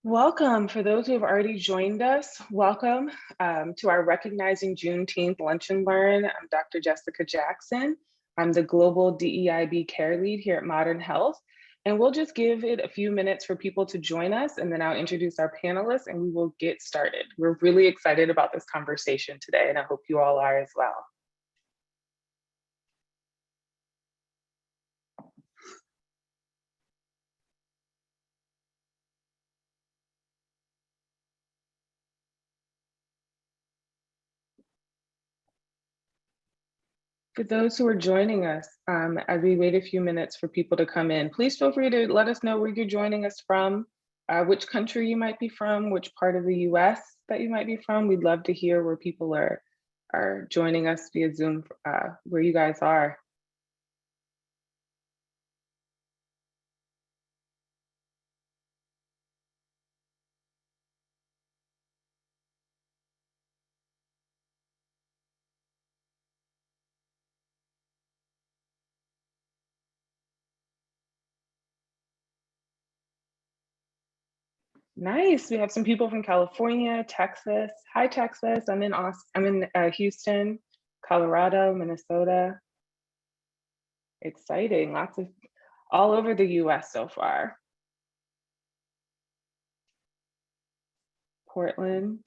Welcome. For those who have already joined us, welcome to our Recognizing Juneteenth Lunch and Learn. I'm Dr. Jessica Jackson. I'm the Global DEIB Care Lead here at Modern Health. And we'll just give it a few minutes for people to join us, and then I'll introduce our panelists and we will get started. We're really excited about this conversation today, and I hope you all are as well. For those who are joining us, as we wait a few minutes for people to come in, please feel free to let us know where you're joining us from, which country you might be from, which part of the US that you might be from. We'd love to hear where people are joining us via Zoom, where you guys are. Nice. We have some people from California, Texas. Hi, Texas. I'm in Houston, Colorado, Minnesota. Exciting. Lots of all over the US so far. Portland.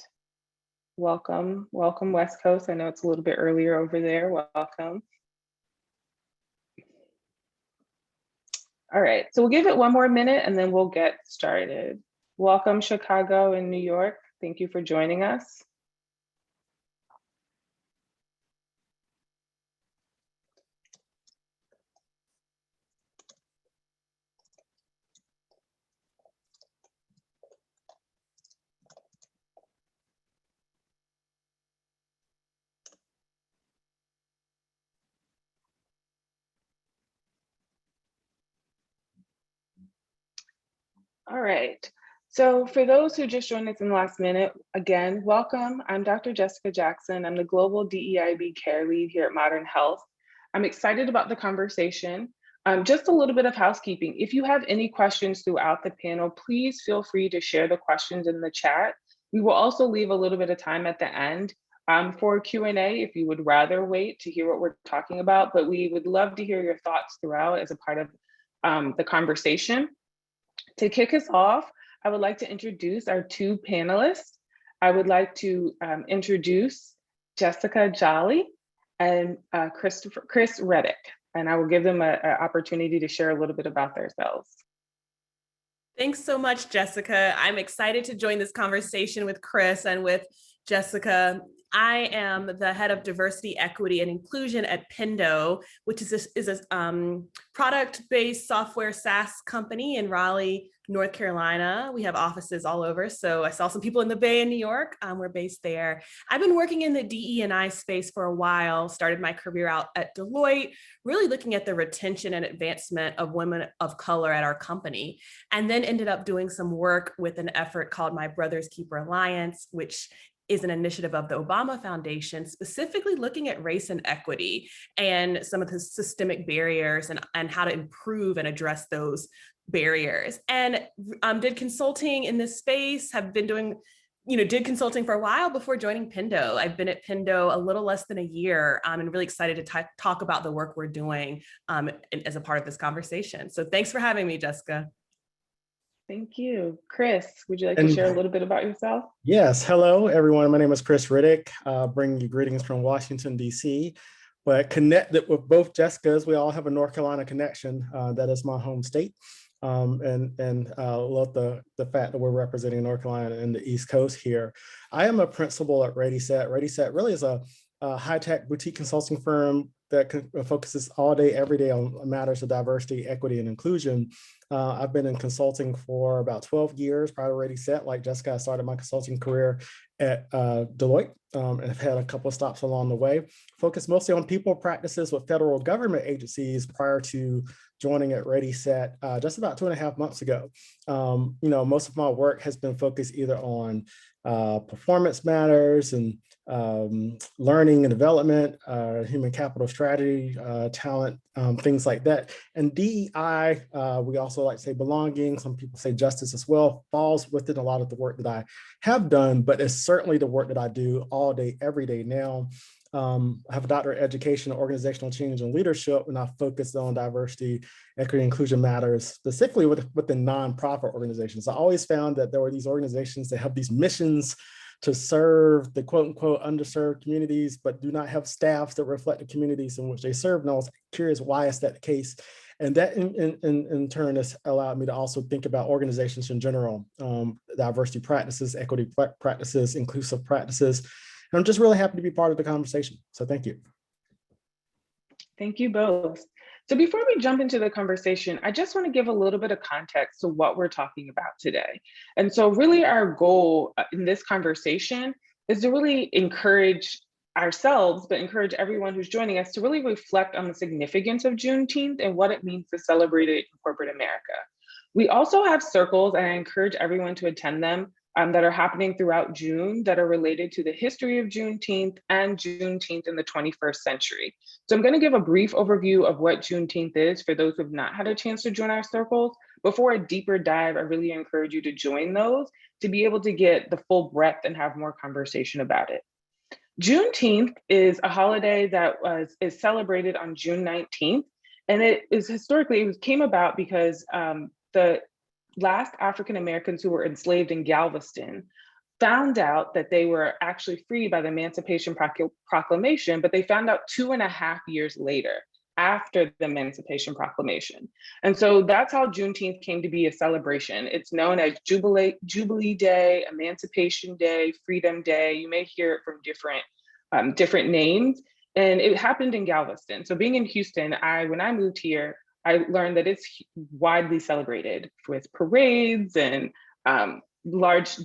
Welcome. Welcome, West Coast. I know it's a little bit earlier over there. Welcome. All right, so we'll give it one more minute and then we'll get started. Welcome, Chicago and New York. Thank you for joining us. All right, so for those who just joined us in the last minute, again, welcome. I'm Dr. Jessica Jackson. I'm the Global DEIB Care Lead here at Modern Health. I'm excited about the conversation. Just a little bit of housekeeping. If you have any questions throughout the panel, please feel free to share the questions in the chat. We will also leave a little bit of time at the end for Q&A if you would rather wait to hear what we're talking about, but we would love to hear your thoughts throughout as a part of the conversation. To kick us off, I would like to introduce our two panelists. I would like to introduce Jessica Jolley and Chris Riddick, and I will give them an opportunity to share a little bit about themselves. Thanks so much, Jessica. I'm excited to join this conversation with Chris and with Jessica. I am the head of diversity, equity, and inclusion at Pindo, which is a product-based software SaaS company in Raleigh, North Carolina. We have offices all over. So I saw some people in the Bay in New York. We're based there. I've been working in the DE&I space for a while, started my career out at Deloitte, really looking at the retention and advancement of women of color at our company, and then ended up doing some work with an effort called My Brother's Keeper Alliance, which is an initiative of the Obama Foundation, specifically looking at race and equity and some of the systemic barriers and how to improve and address those barriers. And did consulting in this space, have been doing, did consulting for a while before joining Pindo. I've been at Pindo a little less than a year and really excited to talk about the work we're doing as a part of this conversation. So thanks for having me, Jessica. Thank you. Chris, would you like to share a little bit about yourself? Yes. Hello, everyone. My name is Chris Riddick, bringing you greetings from Washington, D.C. But connected with both Jessicas, we all have a North Carolina connection. That is my home state. And love the fact that we're representing North Carolina and the East Coast here. I am a principal at ReadySet. ReadySet really is a high-tech boutique consulting firm that focuses all day, every day on matters of diversity, equity, and inclusion. I've been in consulting for about 12 years prior to ReadySet. Like Jessica, I started my consulting career at Deloitte and have had a couple of stops along the way. Focused mostly on people practices with federal government agencies prior to joining at ReadySet just about 2.5 months ago. Most of my work has been focused either on performance matters and learning and development, human capital strategy, talent, things like that. And DEI, we also like to say belonging, some people say justice as well, falls within a lot of the work that I have done, but it's certainly the work that I do all day, every day now. I have a doctorate of education, organizational change and leadership, and I focus on diversity, equity, inclusion matters, specifically within nonprofit organizations. I always found that there were these organizations that have these missions to serve the quote unquote underserved communities, but do not have staffs that reflect the communities in which they serve. And I was curious, why is that the case? And that in turn has allowed me to also think about organizations in general, diversity practices, equity practices, inclusive practices. And I'm just really happy to be part of the conversation. So thank you. Thank you both. So before we jump into the conversation, I just want to give a little bit of context to what we're talking about today. And so really our goal in this conversation is to really encourage ourselves, but encourage everyone who's joining us to really reflect on the significance of Juneteenth and what it means to celebrate it in corporate America. We also have circles, and I encourage everyone to attend them, that are happening throughout June that are related to the history of Juneteenth and Juneteenth in the 21st century. So I'm going to give a brief overview of what Juneteenth is for those who have not had a chance to join our circles. Before a deeper dive, I really encourage you to join those to be able to get the full breadth and have more conversation about it. Juneteenth is a holiday that is celebrated on June 19th, and it came about because the last African Americans who were enslaved in Galveston found out that they were actually free by the Emancipation Proclamation, but they found out 2.5 years later after the Emancipation Proclamation. And so that's how Juneteenth came to be a celebration. It's known as Jubilee Day, Emancipation Day, Freedom Day. You may hear it from different names. And it happened in Galveston. So being in Houston, when I moved here, I learned that it's widely celebrated with parades and large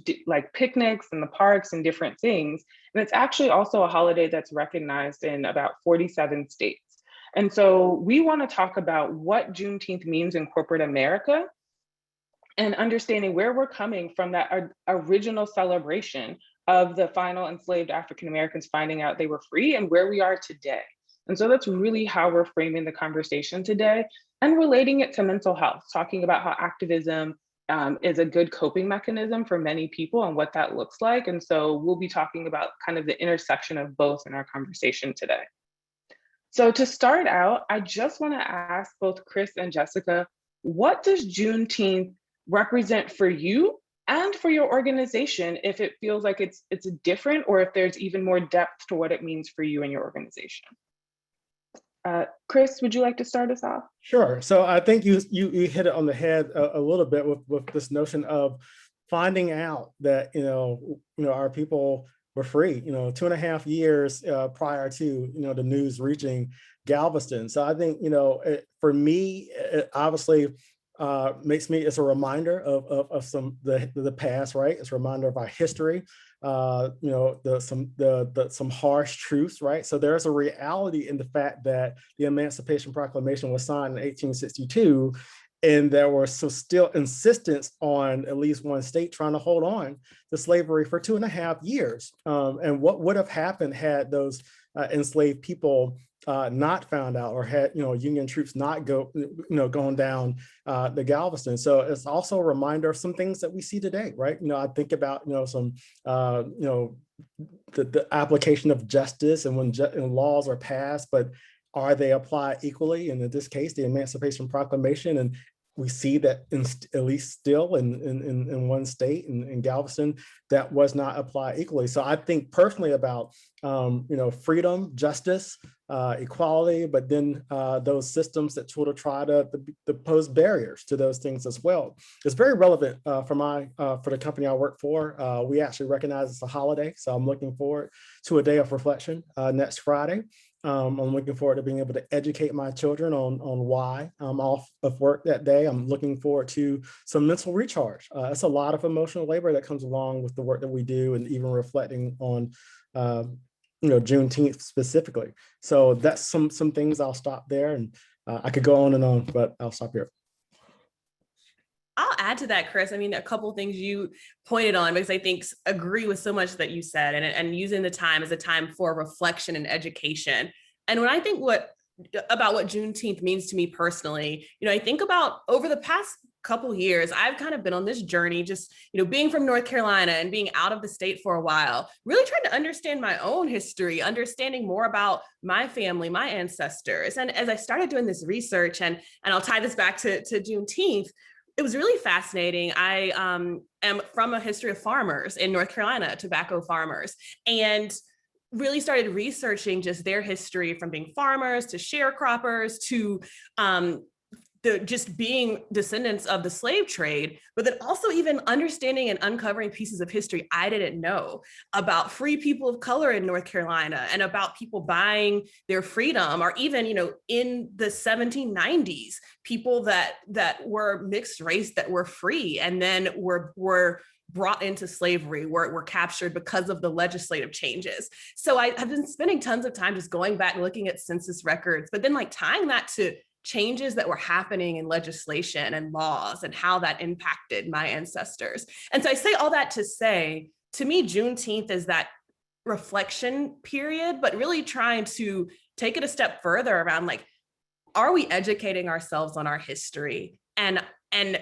picnics in the parks and different things. And it's actually also a holiday that's recognized in about 47 states. And so we want to talk about what Juneteenth means in corporate America and understanding where we're coming from that original celebration of the final enslaved African Americans finding out they were free and where we are today. And so that's really how we're framing the conversation today and relating it to mental health, talking about how activism is a good coping mechanism for many people and what that looks like. And so we'll be talking about kind of the intersection of both in our conversation today. So to start out, I just want to ask both Chris and Jessica, what does Juneteenth represent for you and for your organization, if it feels like it's different, or if there's even more depth to what it means for you and your organization? Chris, would you like to start us off? Sure. So I think you hit it on the head a little bit with this notion of finding out that our people were free. 2.5 years prior to the news reaching Galveston. So I think for me, it obviously it's a reminder of some the past, right? It's a reminder of our history. Some harsh truths, right? So there's a reality in the fact that the Emancipation Proclamation was signed in 1862, and there was still insistence on at least one state trying to hold on to slavery for 2.5 years. And what would have happened had those enslaved people not found out, or had Union troops not gone down the Galveston? So it's also a reminder of some things that we see today, right? I think about some the application of justice and when laws are passed, but are they applied equally? And in this case, the Emancipation Proclamation, and we see that at least still in one state, in Galveston, that was not applied equally. So I think personally about freedom, justice, equality, but then those systems that sort of try to pose barriers to those things as well. It's very relevant for the company I work for. We actually recognize it's a holiday, so I'm looking forward to a day of reflection next Friday. I'm looking forward to being able to educate my children on why I'm off of work that day. I'm looking forward to some mental recharge. It's a lot of emotional labor that comes along with the work that we do, and even reflecting on Juneteenth specifically. So that's some things. I'll stop there and I could go on and on, but I'll stop here. I'll add to that, Chris. I mean, a couple of things you pointed on, because I think agree with so much that you said, and using the time as a time for reflection and education. And when I think about what Juneteenth means to me personally, I think about over the past couple years, I've kind of been on this journey, just, being from North Carolina and being out of the state for a while, really trying to understand my own history, understanding more about my family, my ancestors. And as I started doing this research, and I'll tie this back to Juneteenth, it was really fascinating. I am from a history of farmers in North Carolina, tobacco farmers, and really started researching just their history from being farmers to sharecroppers to just being descendants of the slave trade, but then also even understanding and uncovering pieces of history I didn't know about free people of color in North Carolina and about people buying their freedom, or even, in the 1790s, people that were mixed race that were free and then were brought into slavery, were captured because of the legislative changes. So I have been spending tons of time just going back and looking at census records, but then tying that to changes that were happening in legislation and laws and how that impacted my ancestors. And so I say all that to say, to me, Juneteenth is that reflection period, but really trying to take it a step further around are we educating ourselves on our history and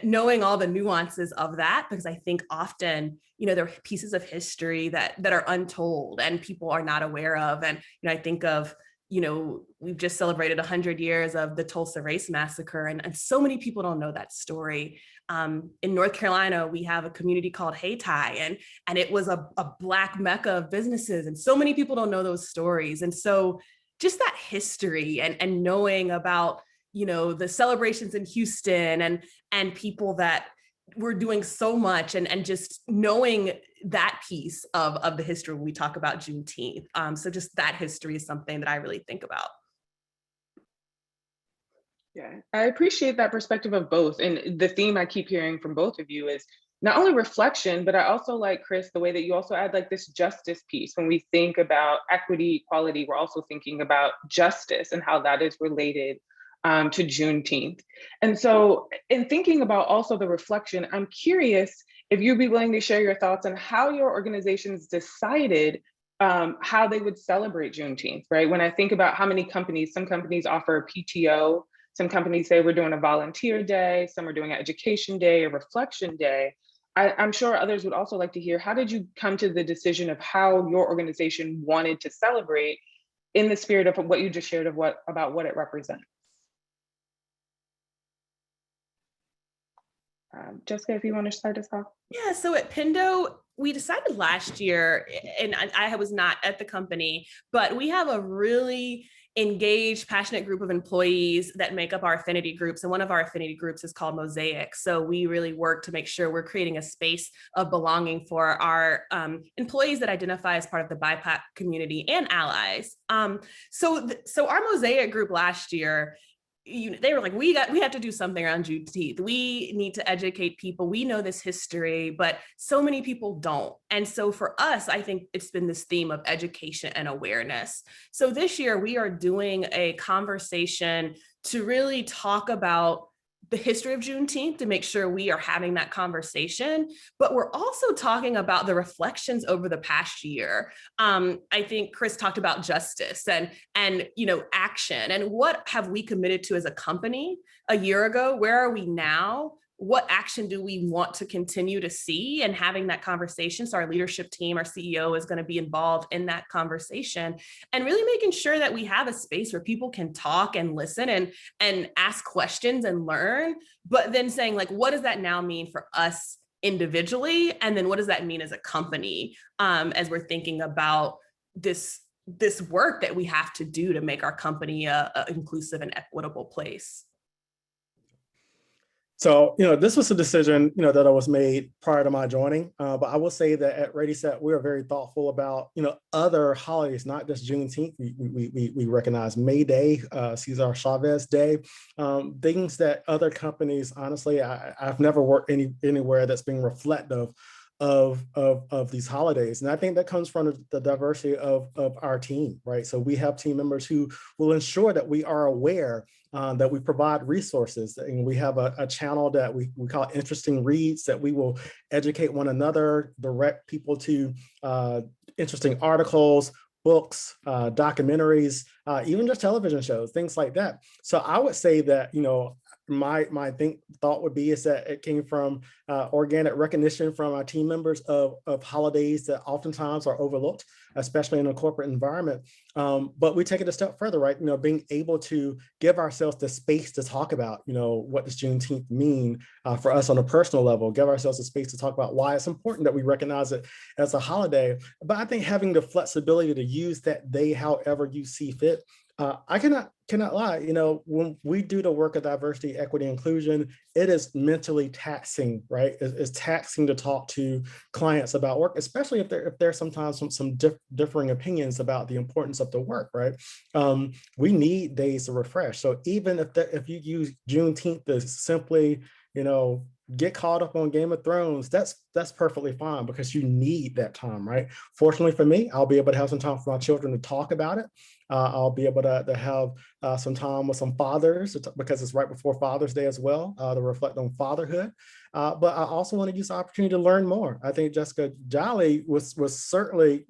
knowing all the nuances of that? Because I think often, there are pieces of history that are untold and people are not aware of. And, I think of, we've just celebrated 100 years of the Tulsa Race Massacre, and so many people don't know that story. In North Carolina, we have a community called Hayti, and it was a Black mecca of businesses, and so many people don't know those stories. And so just that history and knowing about, the celebrations in Houston and people that were doing so much, and just knowing that piece of the history when we talk about Juneteenth. So just that history is something that I really think about. Yeah, I appreciate that perspective of both. And the theme I keep hearing from both of you is not only reflection, but I also like, Chris, the way that you also add this justice piece. When we think about equity, equality, we're also thinking about justice and how that is related to Juneteenth. And so in thinking about also the reflection, I'm curious if you'd be willing to share your thoughts on how your organizations decided how they would celebrate Juneteenth, right? When I think about how many companies, some companies offer a PTO, some companies say we're doing a volunteer day, some are doing an education day, a reflection day. I'm sure others would also like to hear, how did you come to the decision of how your organization wanted to celebrate in the spirit of what you just shared about what it represents? Jessica, if you want to start us off. Yeah, so at Pindo, we decided last year, and I was not at the company, but we have a really engaged, passionate group of employees that make up our affinity groups. And one of our affinity groups is called Mosaic. So we really work to make sure we're creating a space of belonging for our employees that identify as part of the BIPOC community and allies. So our Mosaic group last year, they were like, we have to do something around Juneteenth. We need to educate people. We know this history, but so many people don't. And so for us, I think it's been this theme of education and awareness. So this year we are doing a conversation to really talk about the history of Juneteenth, to make sure we are having that conversation, but we're also talking about the reflections over the past year. I think Chris talked about justice and action, and what have we committed to as a company a year ago? Where are we now? What action do we want to continue to see, and having that conversation? So our leadership team, our CEO is going to be involved in that conversation, and really making sure that we have a space where people can talk and listen and ask questions and learn, but then saying what does that now mean for us individually? And then what does that mean as a company, as we're thinking about this work that we have to do to make our company a inclusive and equitable place. So, this was a decision, that was made prior to my joining. But I will say that at ReadySet, we are very thoughtful about, other holidays, not just Juneteenth. We recognize May Day, Cesar Chavez Day, things that other companies, honestly, I've never worked anywhere that's being reflective of these holidays. And I think that comes from the diversity of our team, right? So we have team members who will ensure that we are aware, that we provide resources. And we have a channel that we call Interesting Reads, that we will educate one another, direct people to interesting articles, books, documentaries, even just television shows, things like that. So I would say that, my thought would be is that it came from organic recognition from our team members of holidays that oftentimes are overlooked, especially in a corporate environment. But we take it a step further, right? Being able to give ourselves the space to talk about, what does Juneteenth mean for us on a personal level, give ourselves the space to talk about why it's important that we recognize it as a holiday. But I think having the flexibility to use that day however you see fit. I cannot lie, when we do the work of diversity, equity, inclusion, it is mentally taxing, right? It's taxing to talk to clients about work, especially if there's sometimes some differing opinions about the importance of the work, right? We need days to refresh. So even if you use Juneteenth to simply, get caught up on Game of Thrones, that's perfectly fine, because you need that time, right? Fortunately for me, I'll be able to have some time for my children to talk about it. I'll be able to have some time with some fathers, because it's right before Father's Day as well, to reflect on fatherhood. But I also want to use the opportunity to learn more. I think Jessica Jolley was certainly,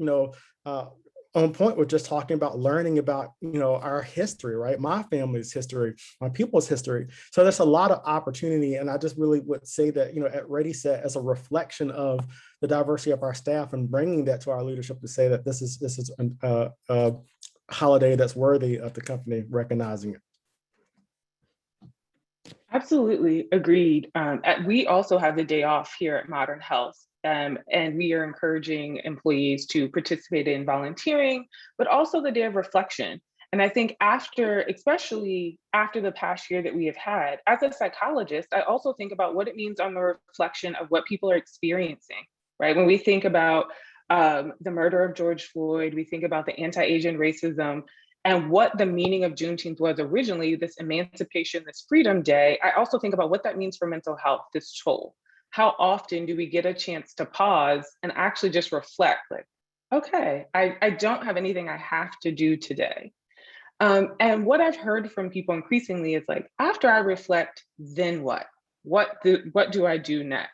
on point with just talking about learning about, our history, right? My family's history, my people's history. So there's a lot of opportunity. And I just really would say that, at ReadySet, as a reflection of the diversity of our staff and bringing that to our leadership, to say that this is a holiday that's worthy of the company recognizing it. Absolutely agreed. We also have the day off here at Modern Health, and we are encouraging employees to participate in volunteering, but also the day of reflection. And I think especially after the past year that we have had, as a psychologist, I also think about what it means on the reflection of what people are experiencing, right? When we think about the murder of George Floyd, we think about the anti-Asian racism, and what the meaning of Juneteenth was originally, this emancipation, this freedom day. I also think about what that means for mental health, this toll. How often do we get a chance to pause and actually just reflect, like, okay, I don't have anything I have to do today. And what I've heard from people increasingly is like, after I reflect, then what? What do I do next?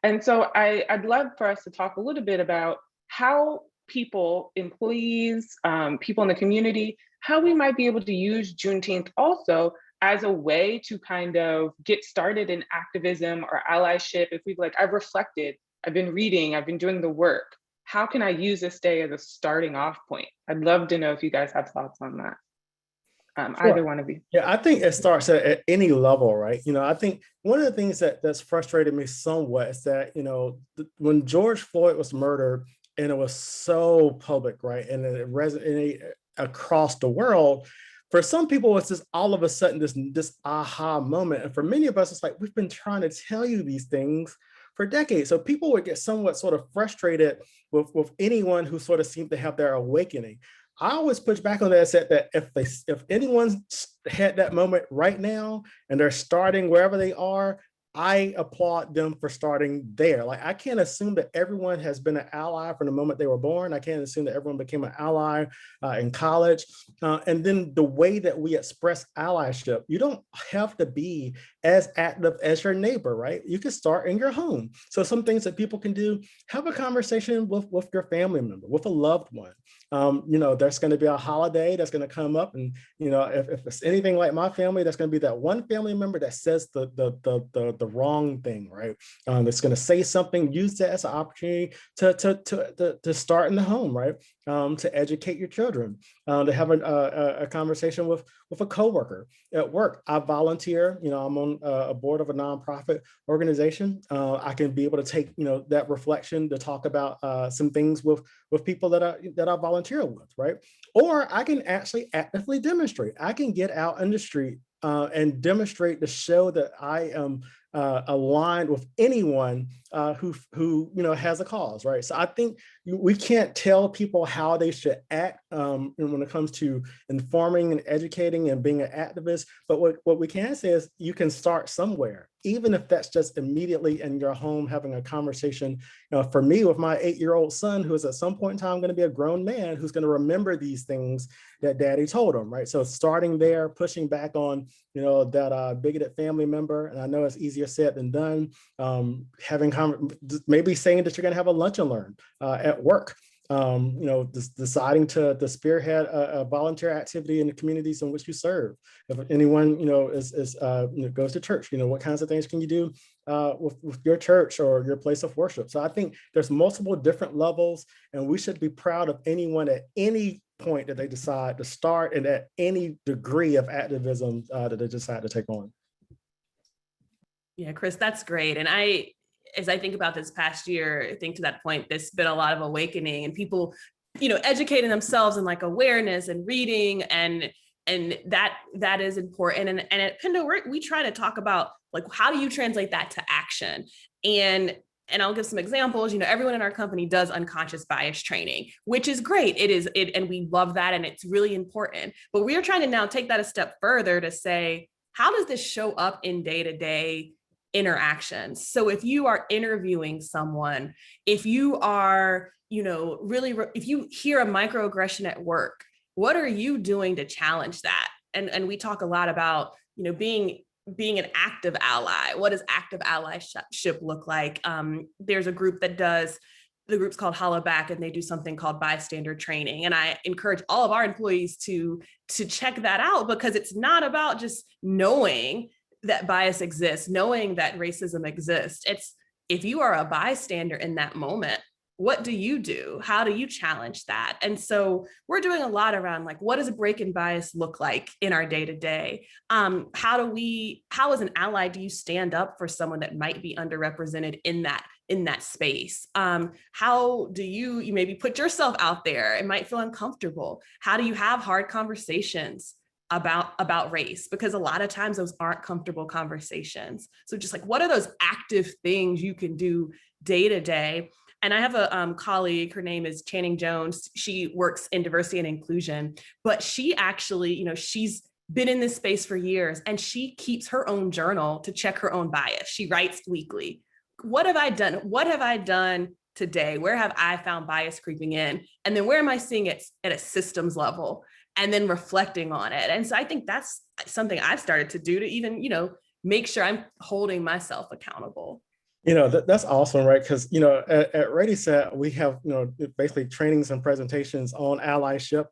And so I'd love for us to talk a little bit about how people, employees, people in the community, how we might be able to use Juneteenth also as a way to kind of get started in activism or allyship. If we've I've reflected, I've been reading, I've been doing the work. How can I use this day as a starting off point? I'd love to know if you guys have thoughts on that. Sure. Either one of you. Yeah, I think it starts at any level, right? I think one of the things that's frustrated me somewhat is that, when George Floyd was murdered and it was so public, right? And it resonated across the world. For some people, it's just all of a sudden this aha moment. And for many of us, it's like, we've been trying to tell you these things for decades. So people would get somewhat sort of frustrated with anyone who sort of seemed to have their awakening. I always push back on that and said that if anyone's had that moment right now and they're starting wherever they are, I applaud them for starting there. I can't assume that everyone has been an ally from the moment they were born. I can't assume that everyone became an ally in college. And then the way that we express allyship, you don't have to be as active as your neighbor, right? You can start in your home. So some things that people can do, have a conversation with your family member, with a loved one. There's going to be a holiday that's going to come up, and if it's anything like my family, that's going to be that one family member that says the wrong thing, right? It's going to say something. Use that as an opportunity to start in the home, right? To educate your children, to have a conversation with a coworker at work. I volunteer. I'm on a board of a nonprofit organization. I can be able to take that reflection to talk about some things with people that I volunteer with, right? Or I can actually actively demonstrate. I can get out in the street and demonstrate to show that I am aligned with anyone who has a cause, right? So I think we can't tell people how they should act when it comes to informing and educating and being an activist. But what we can say is you can start somewhere. even if that's just immediately in your home having a conversation. For me, with my 8-year-old son, who is at some point in time going to be a grown man, who's going to remember these things that daddy told him, right? So starting there, pushing back on, that bigoted family member, and I know it's easier said than done. Maybe saying that you're going to have a lunch and learn at work. Deciding to spearhead a volunteer activity in the communities in which you serve. If anyone, goes to church, what kinds of things can you do with your church or your place of worship? So I think there's multiple different levels, and we should be proud of anyone at any point that they decide to start and at any degree of activism that they decide to take on. Yeah, Chris, that's great. And as I think about this past year, I think to that point, there's been a lot of awakening and people, educating themselves in like awareness and reading, and that is important. And at Pendo, we try to talk about like, how do you translate that to action? And I'll give some examples. Everyone in our company does unconscious bias training, which is great. And we love that, and it's really important. But we are trying to now take that a step further to say, how does this show up in day-to-day interactions? So if you are interviewing someone, if you are, if you hear a microaggression at work, what are you doing to challenge that? And we talk a lot about, being an active ally. What does active allyship look like? There's a group that does, the group's called Holla Back, and they do something called bystander training. And I encourage all of our employees to check that out, because it's not about just knowing that bias exists, knowing that racism exists. It's, if you are a bystander in that moment, what do you do? How do you challenge that? And so we're doing a lot around like, what does a break in bias look like in our day-to-day? How as an ally, do you stand up for someone that might be underrepresented in that space? How do you maybe put yourself out there? It might feel uncomfortable. How do you have hard conversations about race? Because a lot of times those aren't comfortable conversations. So just like, what are those active things you can do day to day? And I have a colleague, her name is Channing Jones. She works in diversity and inclusion, but she actually, she's been in this space for years, and she keeps her own journal to check her own bias. She writes weekly. What have I done? What have I done today? Where have I found bias creeping in? And then where am I seeing it at a systems level? And then reflecting on it. And so I think that's something I've started to do to even, make sure I'm holding myself accountable. That's awesome, right? Because, at ReadySet, we have, basically trainings and presentations on allyship,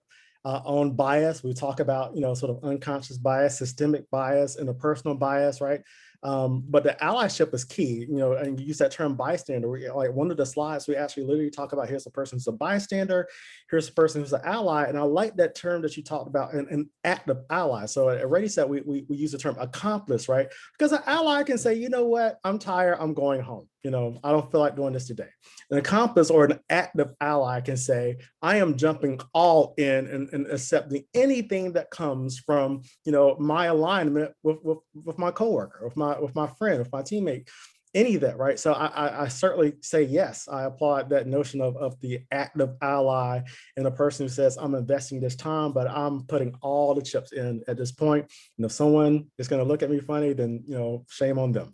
on bias. We talk about, sort of unconscious bias, systemic bias, interpersonal bias, right? But the allyship is key, and you use that term bystander. Like one of the slides, we actually literally talk about, here's a person who's a bystander, here's a person who's an ally. And I like that term that you talked about, an active ally. So at ReadySet, we use the term accomplice, right? Because an ally can say, you know what, I'm tired, I'm going home. I don't feel like doing this today. An accomplice or an active ally can say, I am jumping all in and accepting anything that comes from, my alignment with my coworker, with my friend, with my teammate, any of that, right? So I certainly say yes. I applaud that notion of the active ally and a person who says, I'm investing this time, but I'm putting all the chips in at this point. And if someone is going to look at me funny, then shame on them.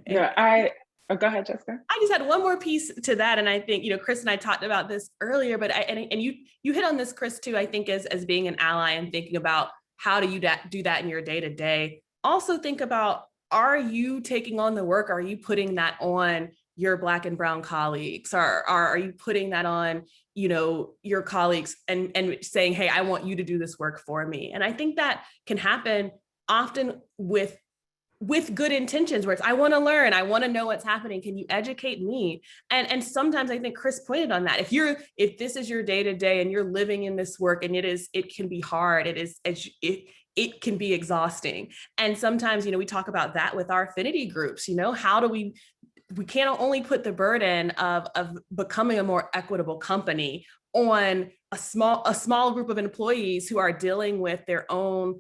Yeah. Go ahead, Jessica. I just had one more piece to that. And I think, Chris and I talked about this earlier, but you hit on this, Chris, too, I think as being an ally and thinking about how do you do that in your day-to-day. Also think about, are you taking on the work? Are you putting that on your Black and Brown colleagues? Or are you putting that on, your colleagues and saying, hey, I want you to do this work for me? And I think that can happen often with good intentions, where it's, I want to learn, I want to know what's happening. Can you educate me? And sometimes I think Chris pointed on that. If this is your day-to-day and you're living in this work, and it can be hard, it can be exhausting. And sometimes, we talk about that with our affinity groups, how do we can't only put the burden of becoming a more equitable company on a small group of employees who are dealing with their own,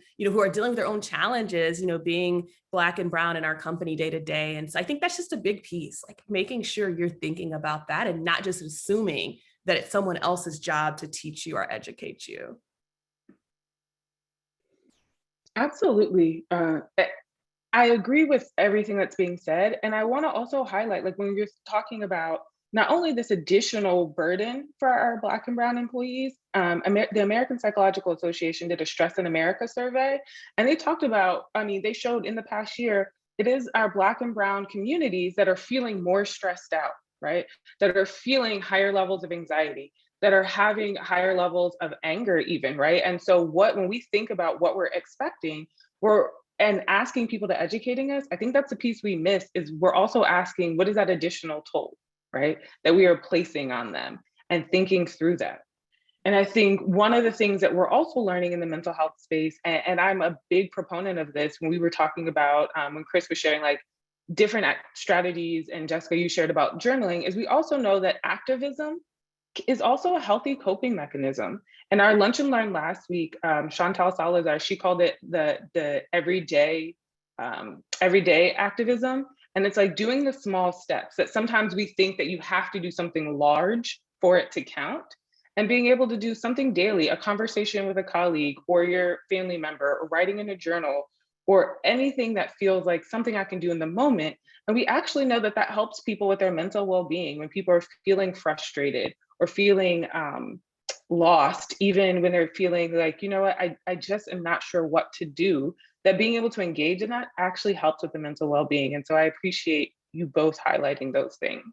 challenges, being Black and Brown in our company day to day. And so I think that's just a big piece, like making sure you're thinking about that and not just assuming that it's someone else's job to teach you or educate you. Absolutely. I agree with everything that's being said. And I want to also highlight, like when you're talking about not only this additional burden for our Black and Brown employees, the American Psychological Association did a Stress in America survey, and they talked about, I mean, they showed in the past year, it is our Black and Brown communities that are feeling more stressed out, right? That are feeling higher levels of anxiety, that are having higher levels of anger even, right? And so when we think about what we're expecting, and asking people to educating us, I think that's the piece we miss is we're also asking, what is that additional toll, right? That we are placing on them and thinking through that. And I think one of the things that we're also learning in the mental health space, and I'm a big proponent of this when we were talking about, when Chris was sharing like different strategies, and Jessica, you shared about journaling, is we also know that activism is also a healthy coping mechanism. And our lunch and learn last week, Chantal Salazar, she called it the everyday activism. And it's like doing the small steps that sometimes we think that you have to do something large for it to count. And being able to do something daily, a conversation with a colleague or your family member, or writing in a journal, or anything that feels like something I can do in the moment. And we actually know that that helps people with their mental well-being when people are feeling frustrated or feeling lost, even when they're feeling like, you know what, I just am not sure what to do, that being able to engage in that actually helps with the mental well-being. And so I appreciate you both highlighting those things.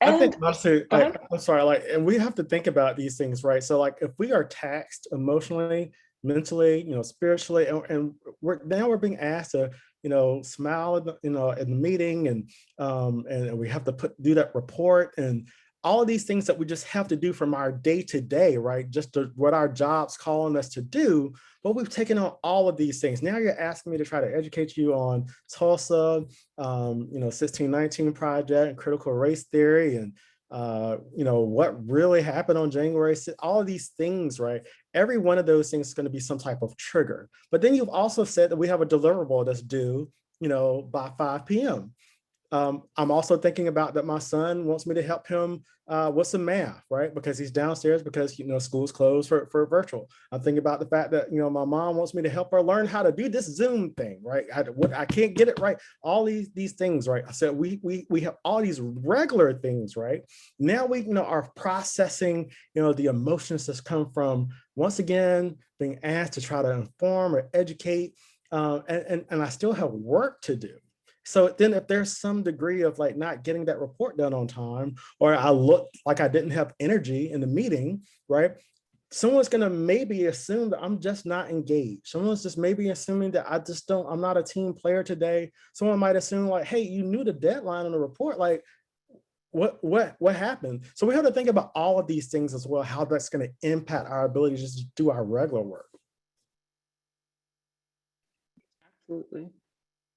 I think And also, like, I'm sorry, like, and we have to think about these things, right? So like, if we are taxed emotionally, mentally, spiritually, and we're being asked to, smile, in the meeting, and we have to do that report, and all of these things that we just have to do from our day to day, right? Just what our job's calling us to do. But we've taken on all of these things. Now you're asking me to try to educate you on Tulsa, 1619 Project and critical race theory, and what really happened on January 6th, all of these things, right? Every one of those things is going to be some type of trigger. But then you've also said that we have a deliverable that's due, by 5 p.m. I'm also thinking about that my son wants me to help him with some math, right? Because he's downstairs because, school's closed for virtual. I'm thinking about the fact that, my mom wants me to help her learn how to do this Zoom thing, right? I can't get it right. All these things, right? I said, we have all these regular things, right? Now we, are processing, the emotions that's come from, once again, being asked to try to inform or educate. And I still have work to do. So then if there's some degree of like not getting that report done on time, or I look like I didn't have energy in the meeting, right? Someone's gonna maybe assume that I'm just not engaged. Someone's just maybe assuming that I'm not a team player today. Someone might assume like, hey, you knew the deadline on the report, like what happened? So we have to think about all of these things as well, how that's gonna impact our ability to just do our regular work. absolutely.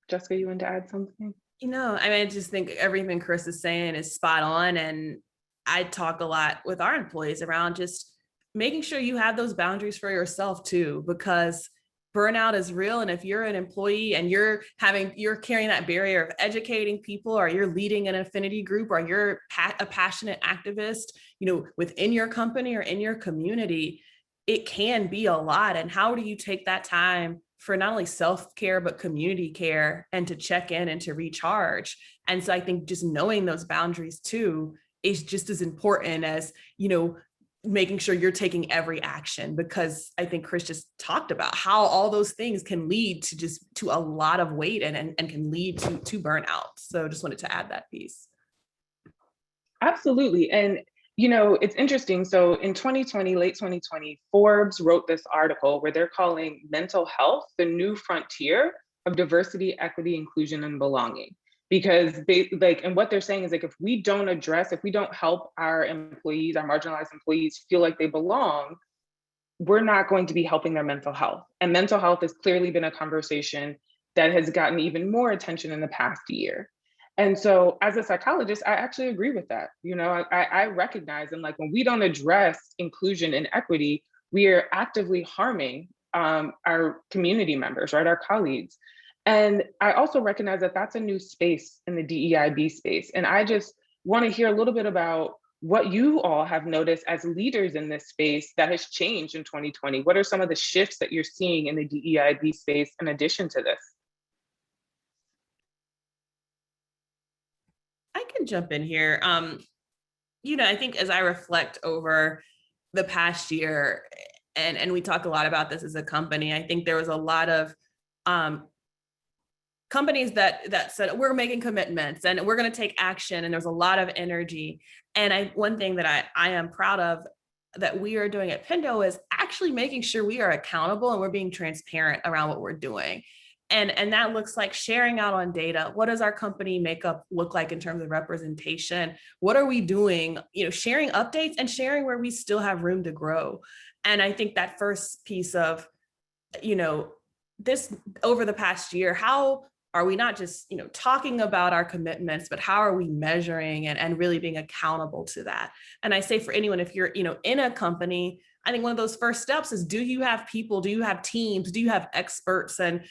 Jessica, you want to add something? I just think everything Chris is saying is spot on. And I talk a lot with our employees around just making sure you have those boundaries for yourself too, because burnout is real. And if you're an employee and you're carrying that barrier of educating people, or you're leading an affinity group, or you're a passionate activist, within your company or in your community, it can be a lot. And how do you take that time for not only self-care, but community care, and to check in and to recharge? And so I think just knowing those boundaries too is just as important as, making sure you're taking every action, because I think Chris just talked about how all those things can lead to a lot of weight and can lead to burnout. So just wanted to add that piece. Absolutely. And it's interesting. So in 2020, late 2020, Forbes wrote this article where they're calling mental health the new frontier of diversity, equity, inclusion, and belonging. Because and what they're saying is like, if we don't help our employees, our marginalized employees feel like they belong, we're not going to be helping their mental health. And mental health has clearly been a conversation that has gotten even more attention in the past year. And so as a psychologist, I actually agree with that. I recognize, and like when we don't address inclusion and equity, we are actively harming our community members, right? Our colleagues. And I also recognize that that's a new space in the DEIB space. And I just want to hear a little bit about what you all have noticed as leaders in this space that has changed in 2020. What are some of the shifts that you're seeing in the DEIB space in addition to this? jump in here. I think as I reflect over the past year, and we talk a lot about this as a company, I think there was a lot of companies that said we're making commitments and we're going to take action, and there's a lot of energy. And one thing that I am proud of that we are doing at Pendo is actually making sure we are accountable and we're being transparent around what we're doing. And that looks like sharing out on data. What does our company makeup look like in terms of representation? What are we doing? Sharing updates and sharing where we still have room to grow. And I think that first piece of, this over the past year, how are we not just, talking about our commitments, but how are we measuring and really being accountable to that? And I say for anyone, if you're, in a company, I think one of those first steps is, do you have people, do you have teams, do you have experts and,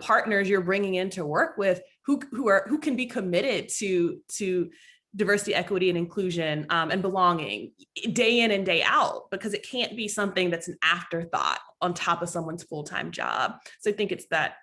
partners you're bringing in to work with who can be committed to diversity, equity, and inclusion and belonging day in and day out, because it can't be something that's an afterthought on top of someone's full-time job. So I think it's that,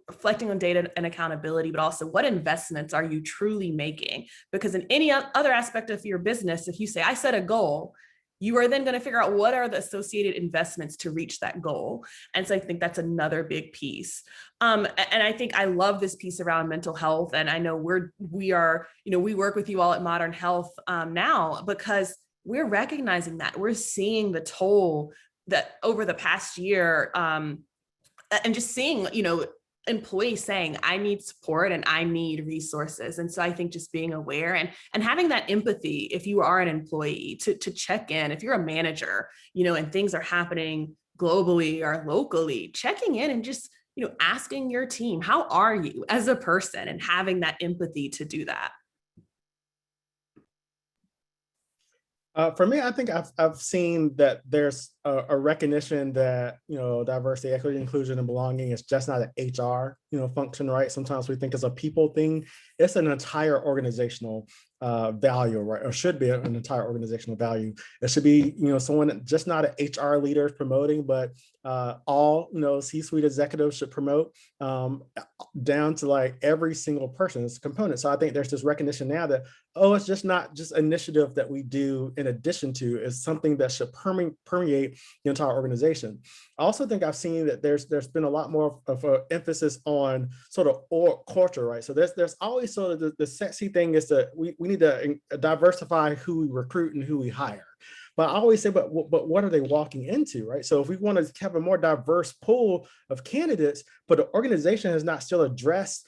reflecting on data and accountability, but also what investments are you truly making? Because in any other aspect of your business, if you say, I set a goal, you are then going to figure out what are the associated investments to reach that goal. And so I think that's another big piece. And I think I love this piece around mental health. And I know we work with you all at Modern Health now because we're recognizing that we're seeing the toll that over the past year and just seeing, employees saying, I need support and I need resources. And so I think just being aware and having that empathy, if you are an employee, to check in, if you're a manager, and things are happening globally or locally, checking in and just, asking your team, how are you as a person, and having that empathy to do that. For me, I think I've seen that there's a recognition that, diversity, equity, inclusion, and belonging is just not an HR, function, right? Sometimes we think it's a people thing. It's an entire organizational value, right? Or should be an entire organizational value. It should be, someone just not an HR leader promoting, but all, C-suite executives should promote down to like every single person as a component. So I think there's this recognition now that, it's just not just initiative that we do in addition to, it's something that should permeate the entire organization. I also think I've seen that there's been a lot more of an emphasis on sort of org culture, right? So there's always sort of the sexy thing is that we need to diversify who we recruit and who we hire. But I always say, but what are they walking into, right? So if we want to have a more diverse pool of candidates, but the organization has not still addressed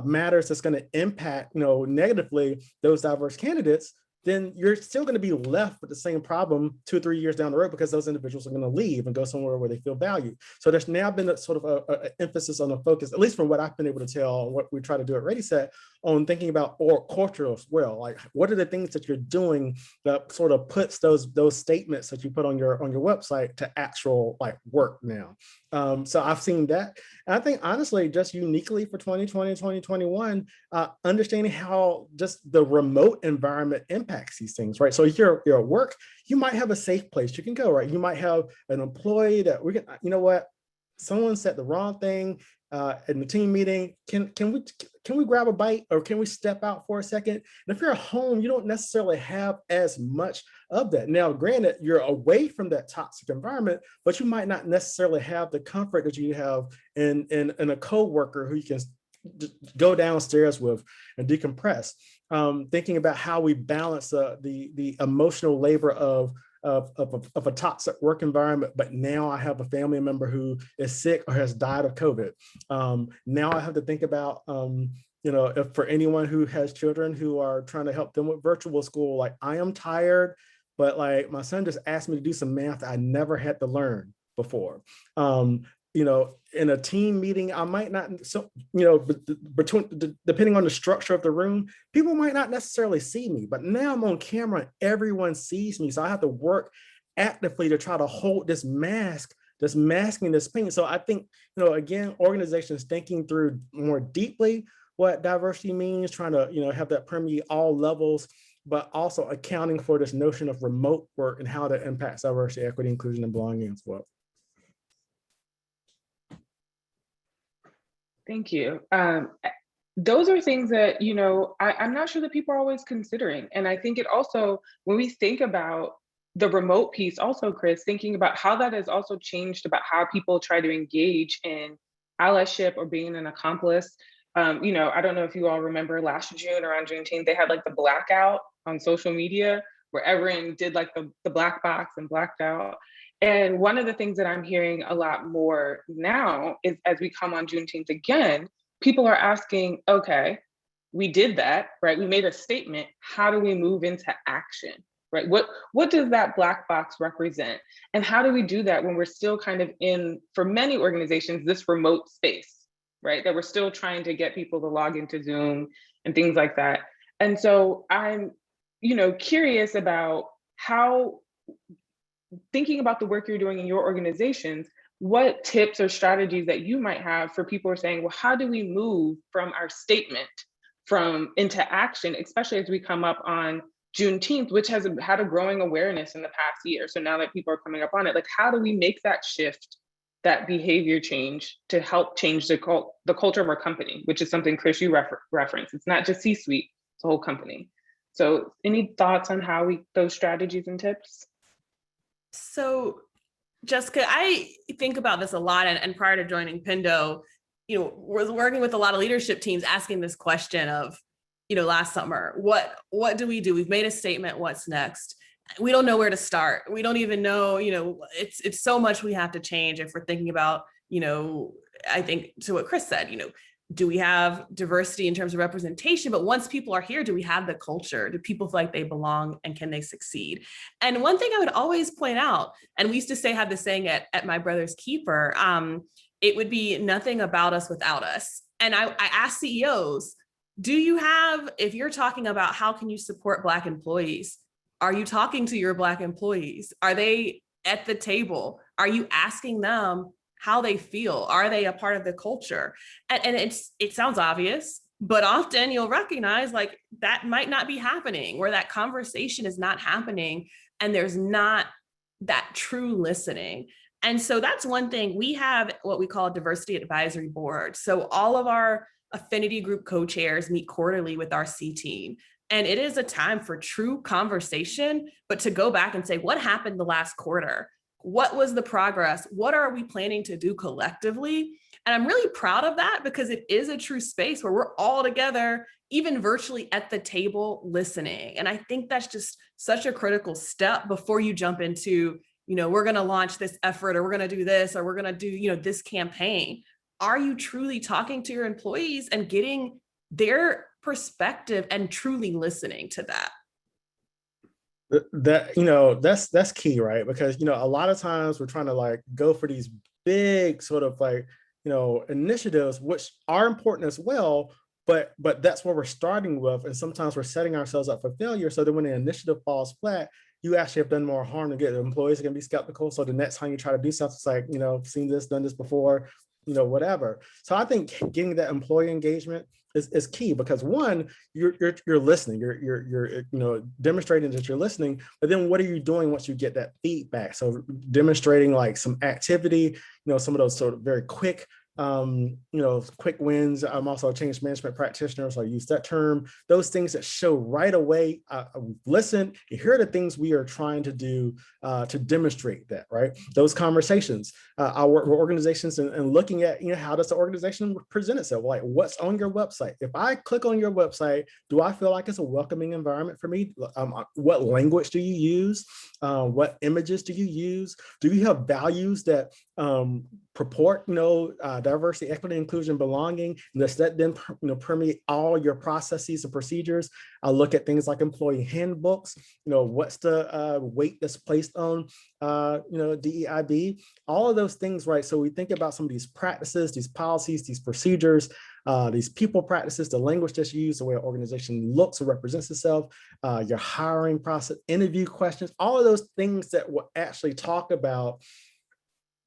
matters that's going to impact, negatively those diverse candidates, then you're still going to be left with the same problem 2 or 3 years down the road, because those individuals are going to leave and go somewhere where they feel valued. So there's now been a sort of an emphasis on the focus, at least from what I've been able to tell, what we try to do at ReadySet, on thinking about org culture as well. Like, what are the things that you're doing that sort of puts those statements that you put on your website to actual like work now? So I've seen that. And I think honestly, just uniquely for 2020, 2021, understanding how just the remote environment impacts these things, right? So if you're at work, you might have a safe place you can go, right? You might have an employee that we can, someone said the wrong thing in the team meeting. Can we grab a bite, or can we step out for a second? And if you're at home, you don't necessarily have as much of that. Now, granted, you're away from that toxic environment, but you might not necessarily have the comfort that you have in a coworker who you can go downstairs with and decompress. Thinking about how we balance the emotional labor of a toxic work environment, but now I have a family member who is sick or has died of COVID. Now I have to think about, if for anyone who has children who are trying to help them with virtual school, like I am tired, but like my son just asked me to do some math I never had to learn before. In a team meeting, I might not, depending on the structure of the room, people might not necessarily see me, but now I'm on camera and everyone sees me. So I have to work actively to try to hold this mask, this masking, this pain. So I think, again, organizations thinking through more deeply what diversity means, trying to, have that permeate all levels, but also accounting for this notion of remote work and how that impacts diversity, equity, inclusion, and belonging as well. Thank you. those are things that, I'm not sure that people are always considering. And I think it also, when we think about the remote piece, also, Chris, thinking about how that has also changed about how people try to engage in allyship or being an accomplice. I don't know if you all remember last June around Juneteenth, they had like the blackout on social media where everyone did like the black box and blacked out. And one of the things that I'm hearing a lot more now is as we come on Juneteenth again, people are asking, okay, we did that, right? We made a statement. How do we move into action, right? What does that black box represent? And how do we do that when we're still kind of in, for many organizations, this remote space, right? That we're still trying to get people to log into Zoom and things like that. And so I'm, curious about how, thinking about the work you're doing in your organizations, what tips or strategies that you might have for people who are saying, well, how do we move from our statement into action, especially as we come up on Juneteenth, which has had a growing awareness in the past year. So now that people are coming up on it, like, how do we make that shift, that behavior change to help change the culture of our company, which is something, Chris, you referenced. It's not just C-suite, it's the whole company. So any thoughts on how those strategies and tips? So Jessica, I think about this a lot, and prior to joining Pindo, was working with a lot of leadership teams asking this question of, last summer, what do we do? We've made a statement, what's next? We don't know where to start. We don't even know, it's so much we have to change if we're thinking about, I think to what Chris said, do we have diversity in terms of representation? But once people are here, do we have the culture? Do people feel like they belong, and can they succeed? And one thing I would always point out, and we used to have the saying at My Brother's Keeper, it would be nothing about us without us. And I ask CEOs, do you have, if you're talking about how can you support Black employees, are you talking to your Black employees? Are they at the table? Are you asking them how they feel? Are they a part of the culture? And it sounds obvious, but often you'll recognize like that might not be happening, where that conversation is not happening and there's not that true listening. And so that's one thing. We have what we call a diversity advisory board. So all of our affinity group co-chairs meet quarterly with our C team. And it is a time for true conversation, but to go back and say, what happened the last quarter? What was the progress? What are we planning to do collectively? And I'm really proud of that, because it is a true space where we're all together, even virtually at the table, listening. And I think that's just such a critical step before you jump into, we're going to launch this effort, or we're going to do this, or we're going to do, this campaign. Are you truly talking to your employees and getting their perspective and truly listening to that? That's key, right? Because a lot of times we're trying to like go for these big sort of like initiatives, which are important as well, but that's where we're starting with, and sometimes we're setting ourselves up for failure. So that when the initiative falls flat, you actually have done more harm to get the employees are going to be skeptical. So the next time you try to do something, it's like seen this, done this before, whatever. So I think getting that employee engagement is key, because one, you're listening, you're demonstrating that you're listening, but then what are you doing once you get that feedback? So demonstrating like some activity, some of those sort of very quick quick wins. I'm also a change management practitioner, so I use that term. Those things that show right away, listen, here are the things we are trying to do to demonstrate that, right? Those conversations. I work with organizations and looking at, how does the organization present itself? Like, what's on your website? If I click on your website, do I feel like it's a welcoming environment for me? What language do you use? What images do you use? Do you have values that purport, diversity, equity, inclusion, belonging, and does that then permeate all your processes and procedures? I look at things like employee handbooks. What's the weight that's placed on DEIB? All of those things, right? So we think about some of these practices, these policies, these procedures, these people practices, the language that's used, the way an organization looks or represents itself, your hiring process, interview questions, all of those things that will actually talk about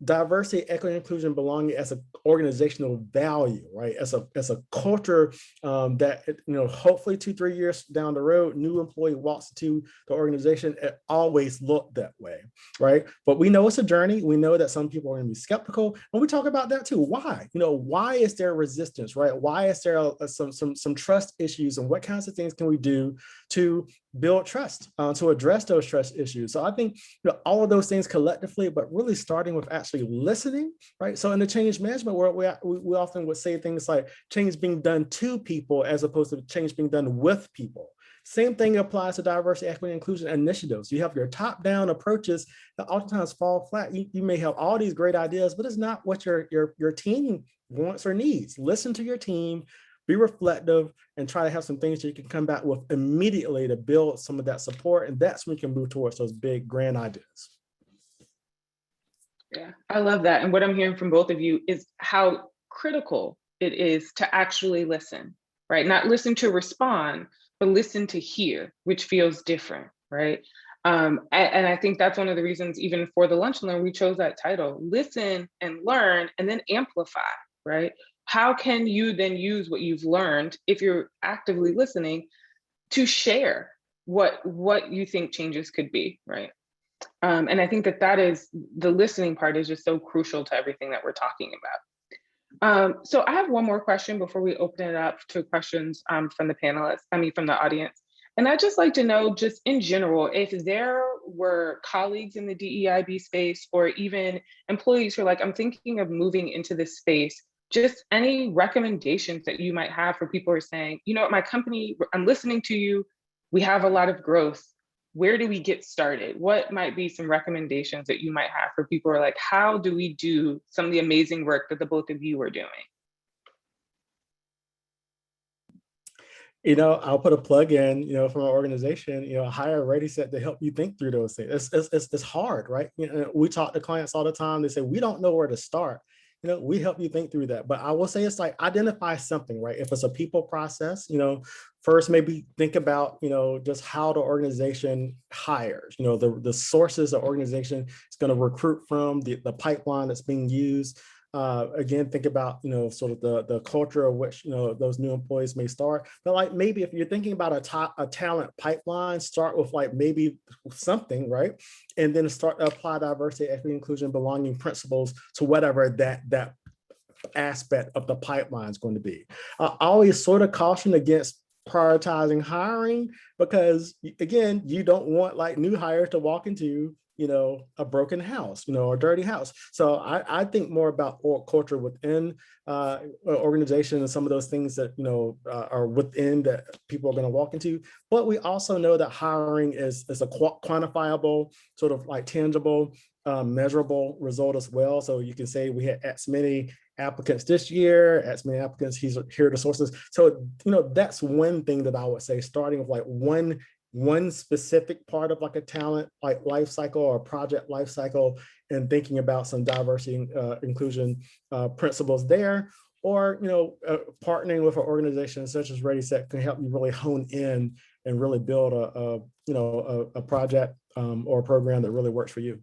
diversity, equity, inclusion, belonging as an organizational value, right? As a culture that, hopefully 2-3 years down the road, new employee walks into the organization, it always looked that way, right? But we know it's a journey. We know that some people are going to be skeptical, and we talk about that too. Why? Why is there resistance, right? Why is there some trust issues, and what kinds of things can we do to build trust, to address those trust issues? So I think all of those things collectively, but really starting with actually listening, right? So in the change management world, we often would say things like change being done to people as opposed to change being done with people. Same thing applies to diversity, equity, and inclusion initiatives. You have your top-down approaches that oftentimes fall flat. You may have all these great ideas, but it's not what your team wants or needs. Listen to your team, be reflective, and try to have some things that you can come back with immediately to build some of that support. And that's when we can move towards those big grand ideas. Yeah, I love that. And what I'm hearing from both of you is how critical it is to actually listen, right? Not listen to respond, but listen to hear, which feels different, right? And I think that's one of the reasons, even for the Lunch and Learn, we chose that title: listen and learn, and then amplify, right? How can you then use what you've learned, if you're actively listening, to share what you think changes could be, right? And I think that is the listening part is just so crucial to everything that we're talking about. So I have one more question before we open it up to questions from the panelists, from the audience. And I'd just like to know, just in general, if there were colleagues in the DEIB space, or even employees who are like, I'm thinking of moving into this space, just any recommendations that you might have for people who are saying, at my company, I'm listening to you, we have a lot of growth. Where do we get started? What might be some recommendations that you might have for people who are like, how do we do some of the amazing work that the both of you are doing? I'll put a plug in, from an organization, hire ReadySet to help you think through those things. It's hard, right? We talk to clients all the time. They say, we don't know where to start. We help you think through that. But I will say it's like, identify something, right? If it's a people process, first maybe think about, just how the organization hires, the sources the organization is going to recruit from, the pipeline that's being used. Again, think about, sort of the culture of which, those new employees may start. But like, maybe if you're thinking about a talent pipeline, start with like maybe something, right? And then start to apply diversity, equity, inclusion, belonging principles to whatever that aspect of the pipeline is going to be. I always sort of caution against prioritizing hiring, because again, you don't want like new hires to walk into a broken house, a dirty house. So I think more about culture within an organization, and some of those things that, are within that people are going to walk into. But we also know that hiring is a quantifiable, sort of like tangible, measurable result as well. So you can say we had X many applicants this year, X many applicants, here are the sources. So, that's one thing that I would say, starting with like one specific part of like a talent like life cycle or project life cycle, and thinking about some diversity inclusion principles there, or partnering with an organization such as ReadySet can help you really hone in and really build a project or a program that really works for you.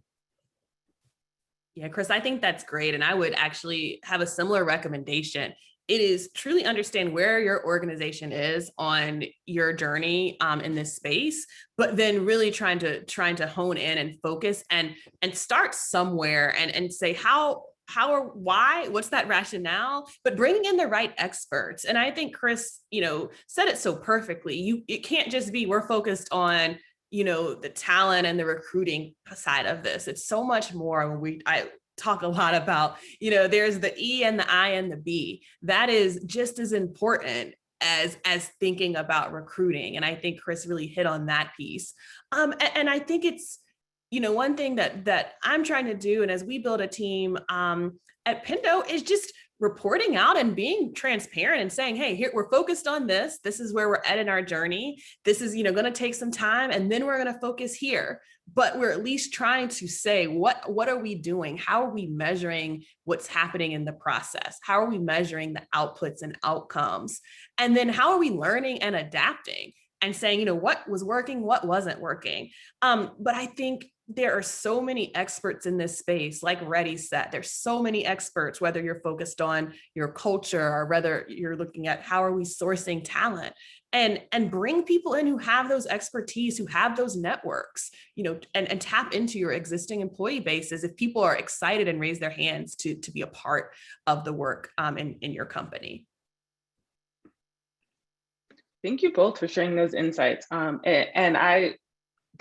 Yeah, Chris, I think that's great. And I would actually have a similar recommendation. It is truly understand where your organization is on your journey in this space, but then really trying to hone in and focus and start somewhere and say how or why, what's that rationale, but bringing in the right experts. And I think Chris, said it so perfectly. It can't just be, we're focused on the talent and the recruiting side of this. It's so much more. I talk a lot about, there's the E and the I and the B. That is just as important as thinking about recruiting. And I think Chris really hit on that piece. And I think it's, one thing that I'm trying to do, and as we build a team at Pendo, is just reporting out and being transparent and saying, hey, here, we're focused on this. This is where we're at in our journey. This is, going to take some time, and then we're going to focus here. But we're at least trying to say, what are we doing? How are we measuring what's happening in the process? How are we measuring the outputs and outcomes? And then how are we learning and adapting? and saying, you know, what was working, what wasn't working. But I think there are so many experts in this space, like ReadySet. There's so many experts, whether you're focused on your culture or whether you're looking at how are we sourcing talent, and bring people in who have those expertise, who have those networks, you know, and tap into your existing employee bases if people are excited and raise their hands to be a part of the work in your company. Thank you both for sharing those insights. And I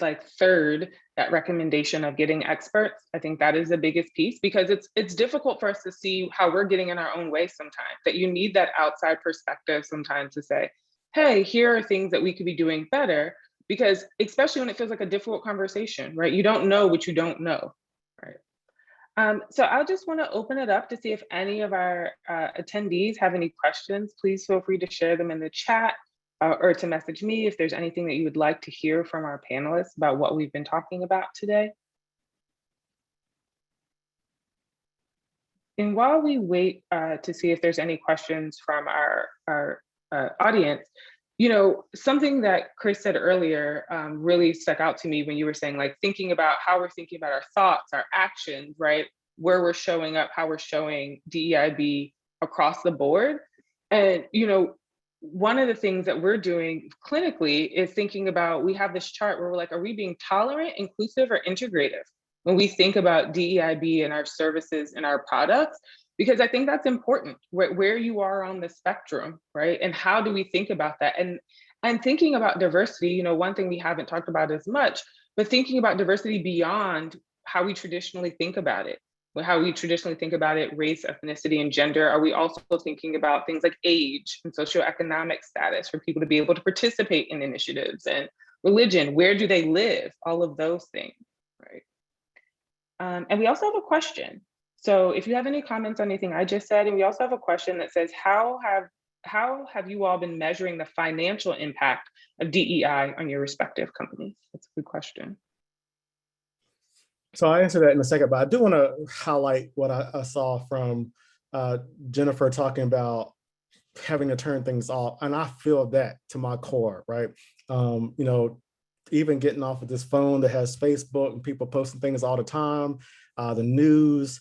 like third that recommendation of getting experts. I think that is the biggest piece, because it's difficult for us to see how we're getting in our own way sometimes, that you need that outside perspective sometimes to say, hey, here are things that we could be doing better, because especially when it feels like a difficult conversation, right? You don't know what you don't know, right? So I just want to open it up to see if any of our attendees have any questions. Please feel free to share them in the chat or to message me if there's anything that you would like to hear from our panelists about what we've been talking about today. And while we wait to see if there's any questions from our audience, you know, something that Chris said earlier really stuck out to me when you were saying, like, thinking about how we're thinking about our thoughts, our actions, right? Where we're showing up, how we're showing DEIB across the board. And, you know, one of the things that we're doing clinically is thinking about, we have this chart where we're like, are we being tolerant, inclusive, or integrative when we think about DEIB and our services and our products? Because I think that's important, where you are on the spectrum, right? And how do we think about that? And thinking about diversity, you know, one thing we haven't talked about as much, but thinking about diversity beyond how we traditionally think about it. How we traditionally think about it, race, ethnicity, and gender. Are we also thinking about things like age and socioeconomic status for people to be able to participate in initiatives, and religion, where do they live? All of those things, right? And we also have a question. So if you have any comments on anything I just said, and we also have a question that says, how have you all been measuring the financial impact of DEI on your respective companies? That's a good question. So I'll answer that in a second, but I do want to highlight what I saw from Jennifer talking about having to turn things off. And I feel that to my core, right? You know, even getting off of this phone that has Facebook and people posting things all the time, the news,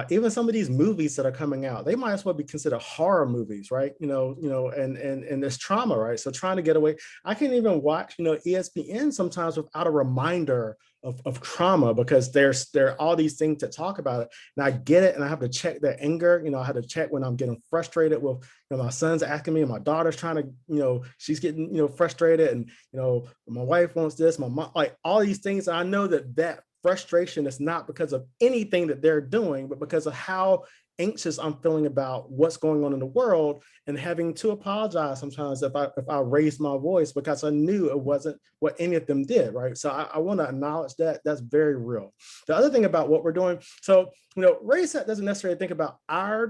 even some of these movies that are coming out, they might as well be considered horror movies, right? And there's trauma, right? So trying to get away, I can't even watch, ESPN sometimes without a reminder of trauma, because there are all these things that talk about it. And I get it, and I have to check that anger. I have to check when I'm getting frustrated with, my son's asking me, and my daughter's trying to, she's getting, frustrated, and, my wife wants this, my mom, like all these things. And I know that frustration is not because of anything that they're doing, but because of how anxious I'm feeling about what's going on in the world, and having to apologize sometimes if I raised my voice, because I knew it wasn't what any of them did, right? So I want to acknowledge that. That's very real. The other thing about what we're doing, so ReadySet doesn't necessarily think about our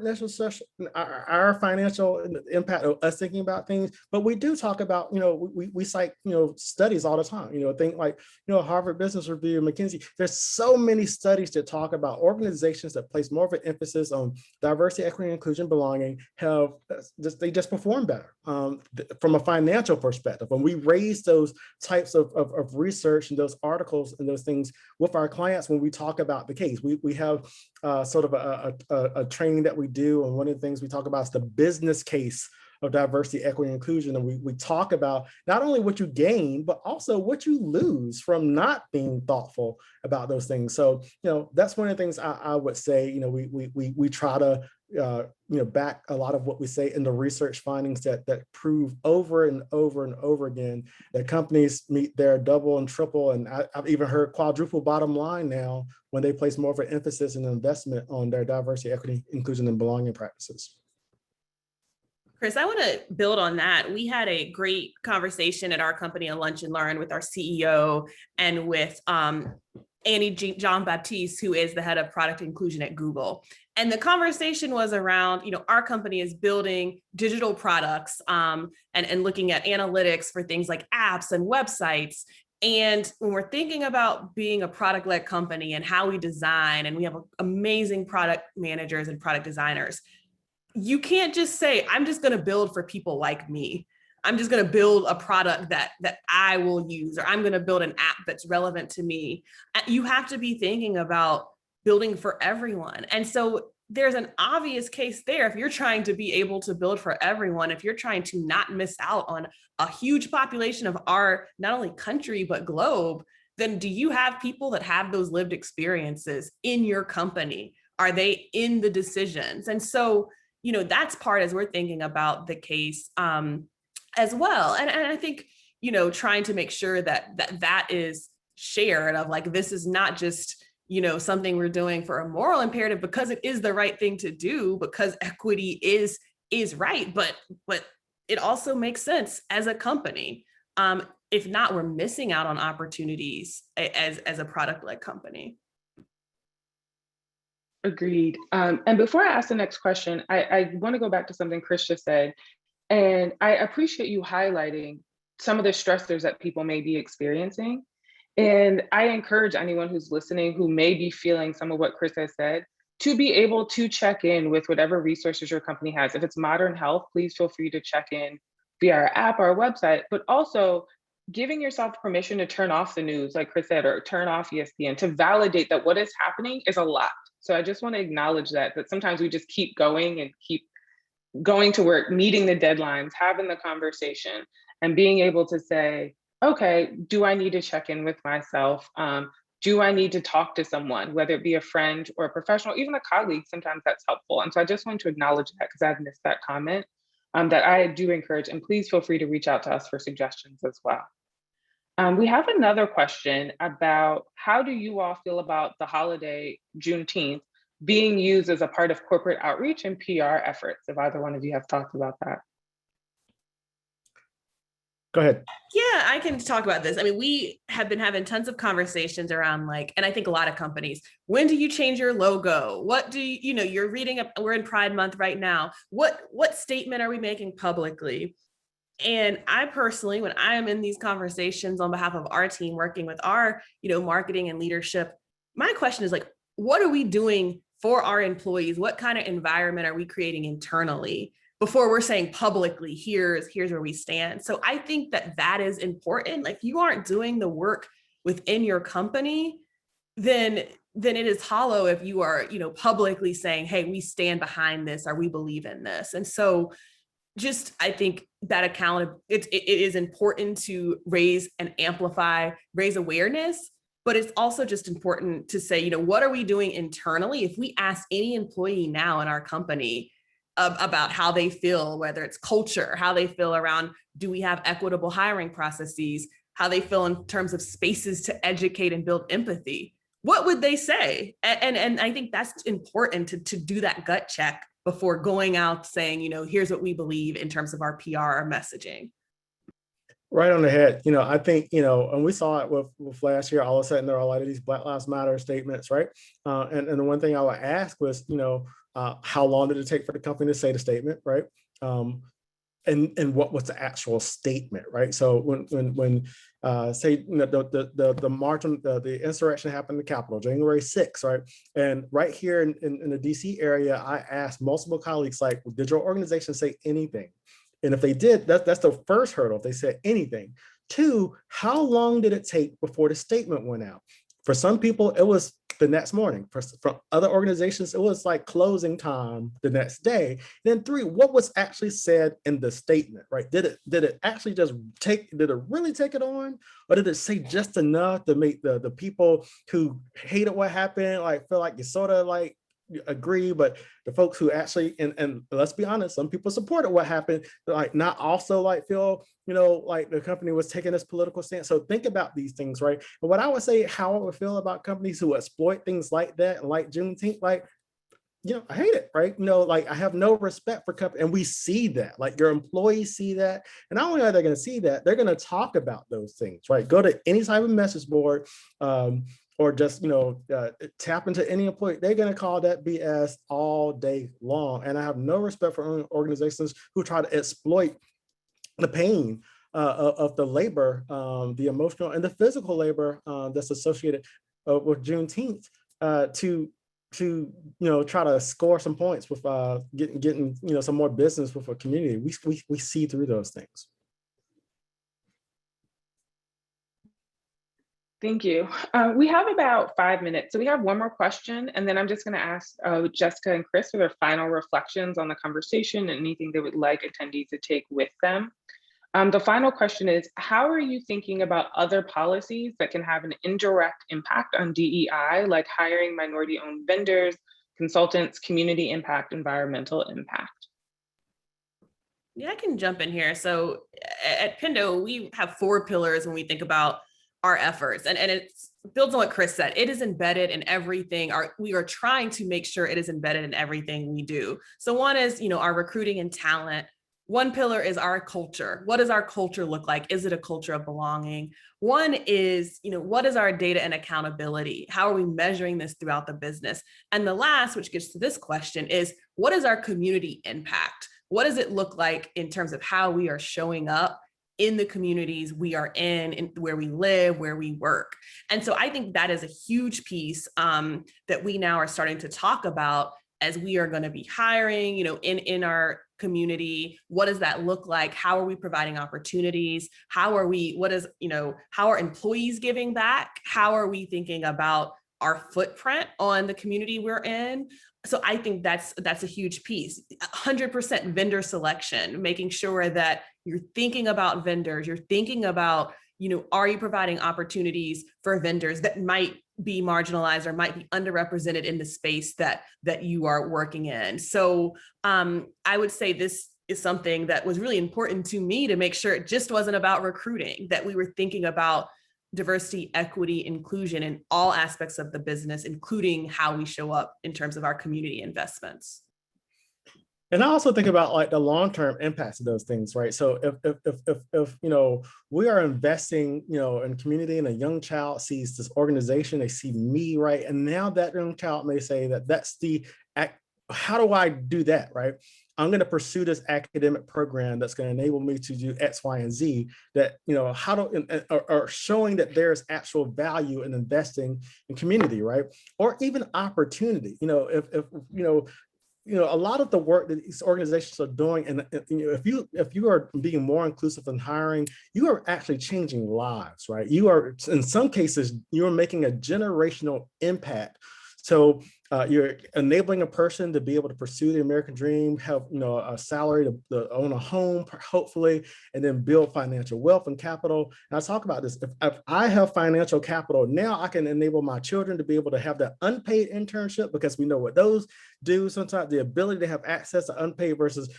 financial impact of us thinking about things, but we do talk about, we cite studies all the time, think like Harvard Business Review, McKinsey. There's so many studies that talk about organizations that place more of an emphasis on diversity, equity, inclusion, belonging, they just perform better from a financial perspective. When we raise those types of research and those articles and those things with our clients, when we talk about the case, we have sort of a training that we do, and one of the things we talk about is the business case of diversity, equity, and inclusion. And we talk about not only what you gain, but also what you lose from not being thoughtful about those things. So, that's one of the things I would say, we try to, back a lot of what we say in the research findings that prove over and over and over again that companies meet their double and triple, and I've even heard quadruple bottom line now when they place more of an emphasis and investment on their diversity, equity, inclusion, and belonging practices. Chris, I want to build on that. We had a great conversation at our company on Lunch and Learn with our CEO and with Annie Jean-Baptiste, who is the head of product inclusion at Google. And the conversation was around, our company is building digital products and looking at analytics for things like apps and websites. And when we're thinking about being a product-led company and how we design, and we have amazing product managers and product designers, you can't just say, I'm just going to build for people like me. I'm just going to build a product that I will use, or I'm going to build an app that's relevant to me. You have to be thinking about building for everyone. And so there's an obvious case there. If you're trying to be able to build for everyone, if you're trying to not miss out on a huge population of our not only country, but globe, then do you have people that have those lived experiences in your company? Are they in the decisions? And so, that's part as we're thinking about the case as well. And I think, trying to make sure that is shared, of like, this is not just, something we're doing for a moral imperative because it is the right thing to do, because equity is right, but it also makes sense as a company. If not, we're missing out on opportunities as a product-led company. Agreed. And before I ask the next question, I want to go back to something Chris just said. And I appreciate you highlighting some of the stressors that people may be experiencing. And I encourage anyone who's listening who may be feeling some of what Chris has said to be able to check in with whatever resources your company has. If it's Modern Health, please feel free to check in via our app, our website, but also giving yourself permission to turn off the news, like Chris said, or turn off ESPN, to validate that what is happening is a lot. So I just want to acknowledge that sometimes we just keep going and keep going to work, meeting the deadlines, having the conversation, and being able to say, okay, do I need to check in with myself? Do I need to talk to someone, whether it be a friend or a professional, even a colleague? Sometimes that's helpful. And so I just want to acknowledge that, because I've missed that comment, that I do encourage, and please feel free to reach out to us for suggestions as well. We have another question about, how do you all feel about the holiday Juneteenth being used as a part of corporate outreach and PR efforts? If either one of you have talked about that. Go ahead. Yeah, I can talk about this. I mean, we have been having tons of conversations around, like, and I think a lot of companies, when do you change your logo? What do you, you're reading, we're in Pride Month right now. What statement are we making publicly? And I personally, when I am in these conversations on behalf of our team, working with our, marketing and leadership, my question is like, what are we doing for our employees? What kind of environment are we creating internally before we're saying publicly, here's where we stand? So I think that is important. Like, if you aren't doing the work within your company, then it is hollow if you are, publicly saying, hey, we stand behind this, or we believe in this. And so just, I think that it is important to raise and amplify, raise awareness, but it's also just important to say, what are we doing internally? If we ask any employee now in our company about how they feel, whether it's culture, how they feel around, do we have equitable hiring processes, how they feel in terms of spaces to educate and build empathy, what would they say? And I think that's important to do that gut check before going out saying, here's what we believe in terms of our PR messaging. Right on the head. I think, and we saw it with last year, all of a sudden there are a lot of these Black Lives Matter statements, right? And the one thing I would ask was, how long did it take for the company to say the statement, right? And what was the actual statement, right? So when say the march on the insurrection happened in the Capitol, January 6th, right? And right here in the DC area, I asked multiple colleagues, like, did your organization say anything? And if they did, that's the first hurdle, if they said anything. Two, how long did it take before the statement went out? For some people, it was the next morning. For other organizations, it was like closing time the next day. And then three, what was actually said in the statement, right? Did it actually just did it really take it on? Or did it say just enough to make the people who hated what happened, like, feel like you sort of like agree, but the folks who actually, and let's be honest, some people supported what happened, like, not also like feel, like the company was taking this political stance. So think about these things, right? And what I would say, how I would feel about companies who exploit things like that, like Juneteenth, like, I hate it, right? Like, I have no respect for companies, and we see that, like, your employees see that. And not only are they going to see that, they're going to talk about those things, right? Go to any type of message board, or just, tap into any employee, they're going to call that BS all day long. And I have no respect for organizations who try to exploit the pain of the labor, the emotional and the physical labor that's associated with Juneteenth to try to score some points with getting some more business with a community. We see through those things. Thank you. We have about 5 minutes. So we have one more question, and then I'm just going to ask Jessica and Chris for their final reflections on the conversation and anything they would like attendees to take with them. The final question is, how are you thinking about other policies that can have an indirect impact on DEI, like hiring minority-owned vendors, consultants, community impact, environmental impact? Yeah, I can jump in here. So at Pindo, we have 4 pillars when we think about our efforts. And it builds on what Chris said. It is embedded in everything. We are trying to make sure it is embedded in everything we do. So one is, our recruiting and talent. One pillar is our culture. What does our culture look like? Is it a culture of belonging? One is, what is our data and accountability? How are we measuring this throughout the business? And the last, which gets to this question, is what is our community impact? What does it look like in terms of how we are showing up in the communities we are in where we live, where we work? And so I think that is a huge piece that we now are starting to talk about as we are going to be hiring, in our community. What does that look like? How are we providing opportunities? How are employees giving back? How are we thinking about our footprint on the community we're in? So I think that's a huge piece. 100% vendor selection, making sure that you're thinking about vendors, you're thinking about, are you providing opportunities for vendors that might be marginalized or might be underrepresented in the space that you are working in? So I would say this is something that was really important to me, to make sure it just wasn't about recruiting, that we were thinking about diversity, equity, inclusion in all aspects of the business, including how we show up in terms of our community investments. And I also think about like the long-term impacts of those things, right? So if we are investing, in community, and a young child sees this organization, they see me, right? And now that young child may say that's the act. How do I do that, right? I'm going to pursue this academic program that's going to enable me to do X, Y, and Z. That or showing that there's actual value in investing in community, right? Or even opportunity. A lot of the work that these organizations are doing, and if you are being more inclusive in hiring, you are actually changing lives, right? You are, in some cases, you're making a generational impact. So you're enabling a person to be able to pursue the American dream, have a salary to own a home, hopefully, and then build financial wealth and capital. And I talk about this. If I have financial capital, now I can enable my children to be able to have that unpaid internship, because we know what those do sometimes. The ability to have access to unpaid versus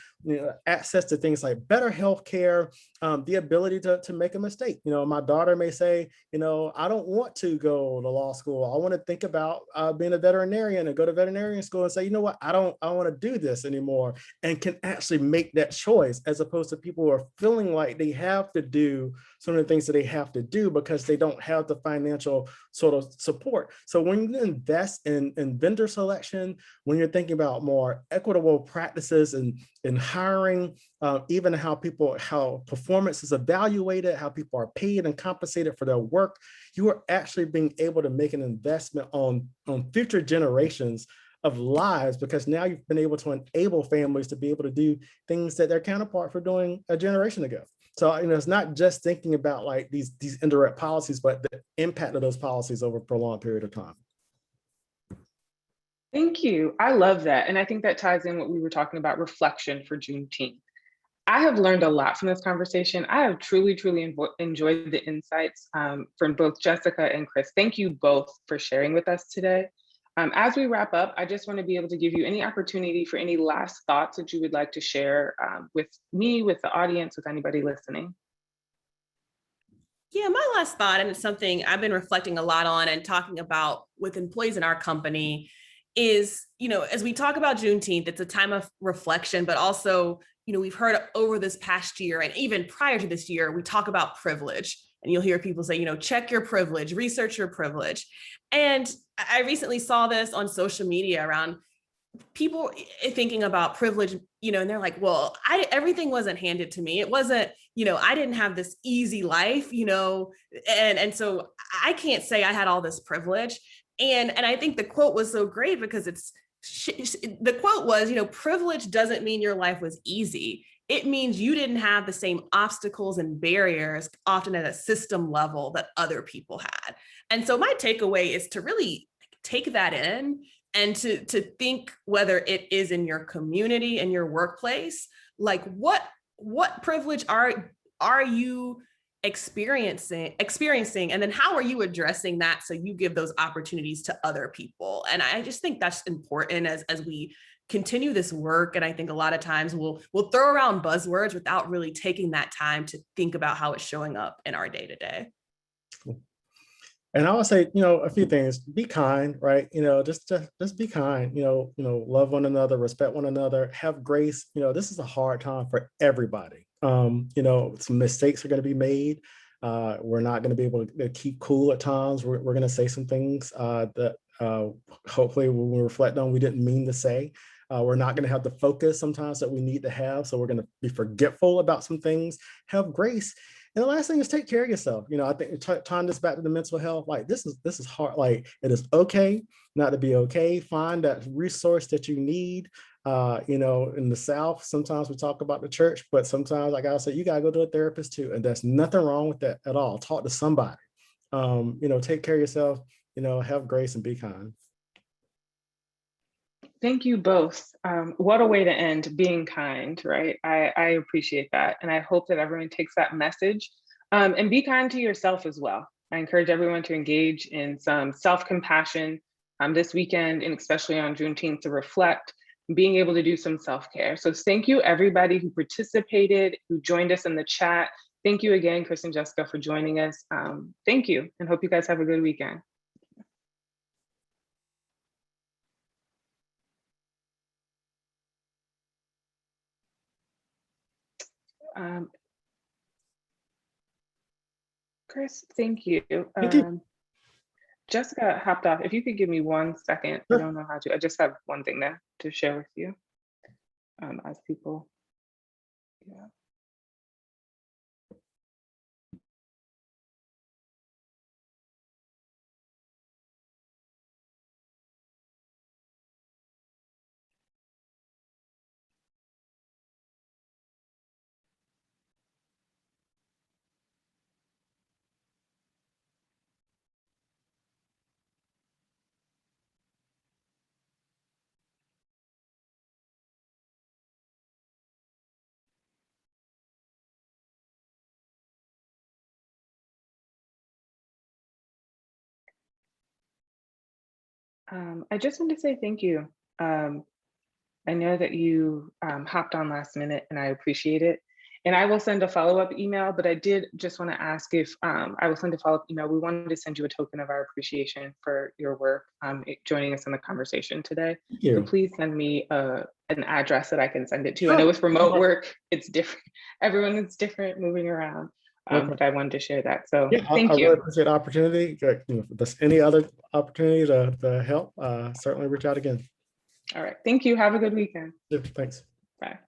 access to things like better healthcare, the ability to make a mistake. My daughter may say, I don't want to go to law school. I want to think about being a veterinarian and go to veterinarian school, and say, what, I don't want to do this anymore, and can actually make that choice, as opposed to people who are feeling like they have to do some of the things that they have to do because they don't have the financial sort of support. So when you invest in vendor selection, when you're thinking about more equitable practices in hiring, even how performance is evaluated, how people are paid and compensated for their work, you are actually being able to make an investment on future generations of lives, because now you've been able to enable families to be able to do things that their counterparts were doing a generation ago. So it's not just thinking about like these indirect policies, but the impact of those policies over a prolonged period of time. Thank you. I love that. And I think that ties in what we were talking about, reflection for Juneteenth. I have learned a lot from this conversation. I have truly enjoyed the insights from both Jessica and Chris. Thank you both for sharing with us today. As we wrap up, I just want to be able to give you any opportunity for any last thoughts that you would like to share with me, with the audience, with anybody listening. Yeah, my last thought, and it's something I've been reflecting a lot on and talking about with employees in our company, is, as we talk about Juneteenth, it's a time of reflection, but also, we've heard over this past year, and even prior to this year, we talk about privilege. And you'll hear people say, check your privilege, research your privilege. And I recently saw this on social media around people thinking about privilege, and they're like, well, everything wasn't handed to me. It wasn't, I didn't have this easy life, and so I can't say I had all this privilege. And I think the quote was so great, because the quote was, privilege doesn't mean your life was easy. it means you didn't have the same obstacles and barriers often at a system level that other people had. And so my takeaway is to really take that in and to think, whether it is in your community and your workplace, like what privilege are you experiencing, and then how are you addressing that so you give those opportunities to other people. And I just think that's important as we continue this work. And I think a lot of times we'll throw around buzzwords without really taking that time to think about how it's showing up in our day-to-day. And I would say, a few things. Be kind, right? Just be kind. Love one another, respect one another, have grace. This is a hard time for everybody. Some mistakes are going to be made. We're not going to be able to keep cool at times. We're going to say some things that hopefully when we reflect on, we didn't mean to say. We're not going to have the focus sometimes that we need to have. So we're going to be forgetful about some things. Have grace. And the last thing is take care of yourself. I think tying this back to the mental health, like this is hard. Like it is okay not to be okay. Find that resource that you need. In the South, sometimes we talk about the church, but sometimes I gotta say, you gotta go to a therapist too. And there's nothing wrong with that at all. Talk to somebody. Take care of yourself, have grace and be kind. Thank you both. What a way to end, being kind, right? I appreciate that. And I hope that everyone takes that message and be kind to yourself as well. I encourage everyone to engage in some self-compassion this weekend, and especially on Juneteenth, to reflect, being able to do some self-care. So thank you everybody who participated, who joined us in the chat. Thank you again, Chris and Jessica, for joining us. Thank you, and hope you guys have a good weekend. Chris, thank you. Thank you. Jessica hopped off. If you could give me 1 second, I don't know how to. I just have one thing to share with you as people. Yeah. I just want to say thank you. I know that you hopped on last minute, and I appreciate it. And I will send a follow-up email, but I did just want to ask if I will send a follow-up email. We wanted to send you a token of our appreciation for your work, joining us in the conversation today. So please send me an address that I can send it to. Sure. I know with remote work, it's different. Everyone is different, moving around. But I wanted to share that. So yeah, thank you. I really appreciate the opportunity. If there's any other opportunity to help, certainly reach out again. All right. Thank you. Have a good weekend. Yeah, thanks. Bye.